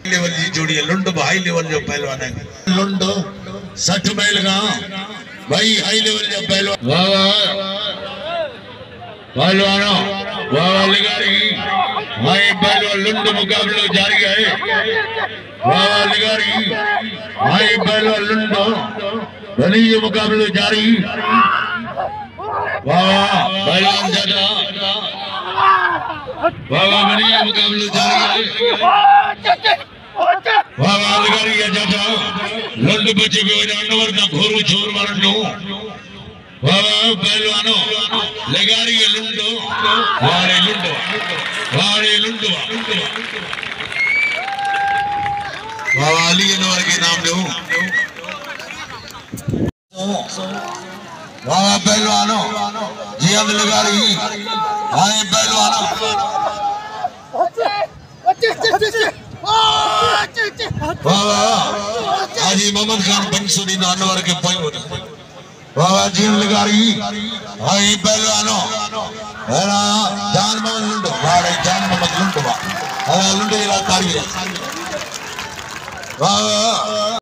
Level की जोड़ी है। लुंड हाई लेवल जो पहलवान है। लुंड 60 माइल का भाई हाई लेवल जो पहलवान। वाह पहलवानों वाह लिगारी हाई पहलवान लुंड मुकाबला जारी है। वाह लिगारी हाई पहलवान लुंड धनी जो मुकाबला जारी। वाह पहलवान ज्यादा वाह बनी मुकाबला जारी है। वाह लिगारी ज्यादा लुंड बचे हुए जानवर ना घोरू छोर मारनो। वाह पहलवानों लिगारी लुंडो वारे लुंडो वाह अली जानवर के नाम दो। वाह पहलवानों जियाद लिगारी हाय पहलवानों वाह हाजी मोहम्मद खान बंसुरी जानवर के पॉइंट। वाह जियाद लिगारी हाय पहलवानों है जान मोहम्मद लुंडो वारे जान मोहम्मद लुंडो वाह लुंडो इलाकारी है। वाह